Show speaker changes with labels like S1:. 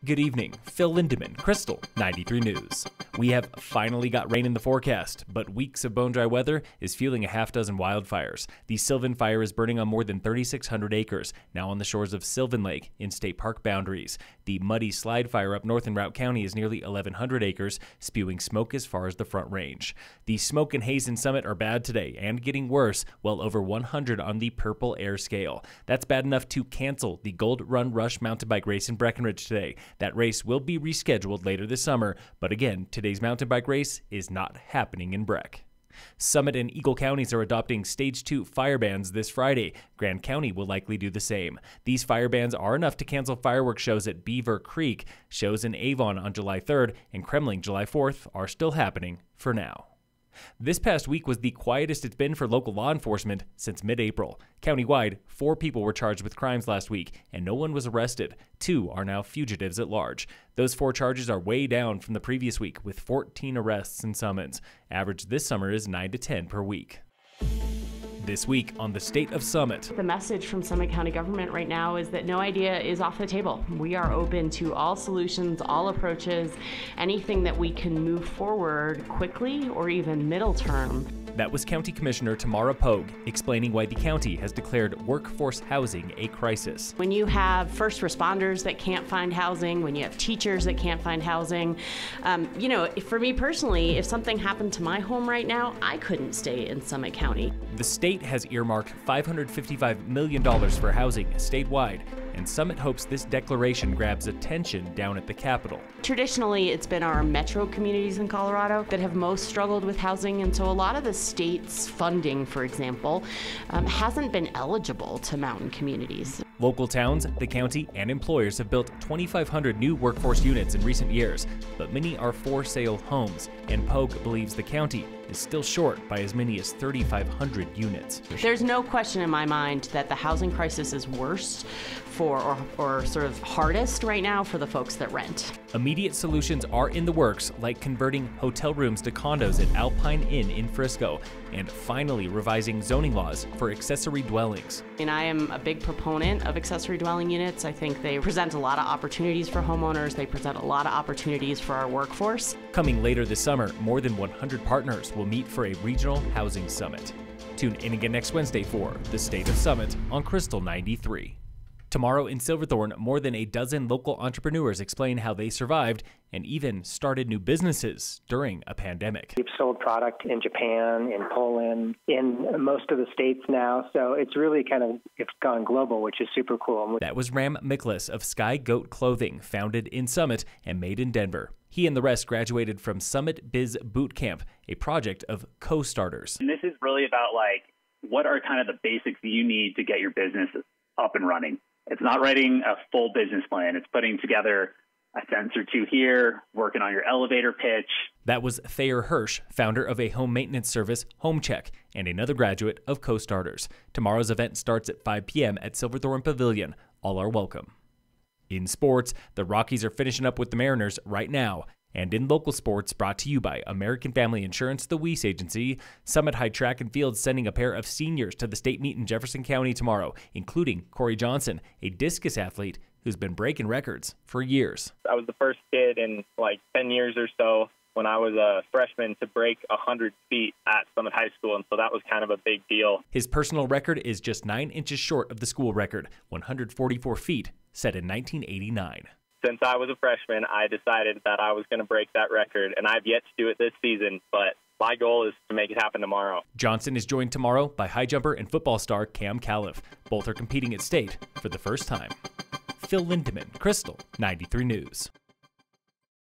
S1: Good evening, Phil Lindemann, Krystal, 93 News. We have finally got rain in the forecast, but weeks of bone-dry weather is fueling a half-dozen wildfires. The Sylvan fire is burning on more than 3,600 acres, now on the shores of Sylvan Lake in state park boundaries. The Muddy Slide fire up north in Routt County is nearly 1,100 acres, spewing smoke as far as the Front Range. The smoke and haze in Summit are bad today and getting worse, well over 100 on the purple air scale. That's bad enough to cancel the Gold Run Rush mountain bike race in Breckenridge today. That race will be rescheduled later this summer, but again, today's mountain bike race is not happening in Breck. Summit and Eagle counties are adopting Stage 2 fire bans this Friday. Grand County will likely do the same. These fire bans are enough to cancel fireworks shows at Beaver Creek. Shows in Avon on July 3rd and Kremling July 4th are still happening for now. This past week was the quietest it's been for local law enforcement since mid-April. Countywide, 4 people were charged with crimes last week, and no one was arrested. 2 are now fugitives at large. Those 4 charges are way down from the previous week, with 14 arrests and summons. Average this summer is 9 to 10 per week. This week on the State of Summit.
S2: The message from Summit County government right now is that no idea is off the table. We are open to all solutions, all approaches, anything that we can move forward quickly or even middle term.
S1: That was County Commissioner Tamara Pogue explaining why the county has declared workforce housing a crisis.
S2: When you have first responders that can't find housing, when you have teachers that can't find housing, for me personally, if something happened to my home right now, I couldn't stay in Summit County.
S1: The state has earmarked $555 million for housing statewide, and Summit hopes this declaration grabs attention down at the Capitol.
S2: Traditionally, it's been our metro communities in Colorado that have most struggled with housing, and so a lot of the state's funding, for example, hasn't been eligible to mountain communities.
S1: Local towns, the county, and employers have built 2,500 new workforce units in recent years, but many are for-sale homes, and Pogue believes the county is still short by as many as 3,500 units.
S2: There's no question in my mind that the housing crisis is worst or sort of hardest right now for the folks that rent.
S1: Immediate solutions are in the works, like converting hotel rooms to condos at Alpine Inn in Frisco, and finally revising zoning laws for accessory dwellings.
S2: And I am a big proponent of accessory dwelling units. I think they present a lot of opportunities for homeowners. They present a lot of opportunities for our workforce.
S1: Coming later this summer, more than 100 partners will meet for a regional housing summit. Tune in again next Wednesday for the State of Summit on Krystal 93. Tomorrow in Silverthorne, more than a dozen local entrepreneurs explain how they survived and even started new businesses during a pandemic.
S3: We've sold product in Japan, in Poland, in most of the states now, so it's really it's gone global, which is super cool.
S1: That was Ram Miklas of Sky Goat Clothing, founded in Summit and made in Denver. He and the rest graduated from Summit Biz Boot Camp, a project of co-starters.
S4: And this is really about what are kind of the basics you need to get your business up and running. It's not writing a full business plan. It's putting together a sentence or 2 here, working on your elevator pitch.
S1: That was Thayer Hirsch, founder of a home maintenance service, Home Check, and another graduate of Co-Starters. Tomorrow's event starts at 5 p.m. at Silverthorne Pavilion. All are welcome. In sports, the Rockies are finishing up with the Mariners right now. And in local sports, brought to you by American Family Insurance, the Weiss Agency, Summit High Track and Field sending a pair of seniors to the state meet in Jefferson County tomorrow, including Corey Johnson, a discus athlete who's been breaking records for years.
S5: I was the first kid in 10 years or so when I was a freshman to break 100 feet at Summit High School, and so that was kind of a big deal.
S1: His personal record is just 9 inches short of the school record, 144 feet, set in 1989.
S5: Since I was a freshman, I decided that I was going to break that record, and I've yet to do it this season, but my goal is to make it happen tomorrow.
S1: Johnson is joined tomorrow by high jumper and football star Cam Califf. Both are competing at state for the first time. Phil Lindemann, Krystal, 93 News.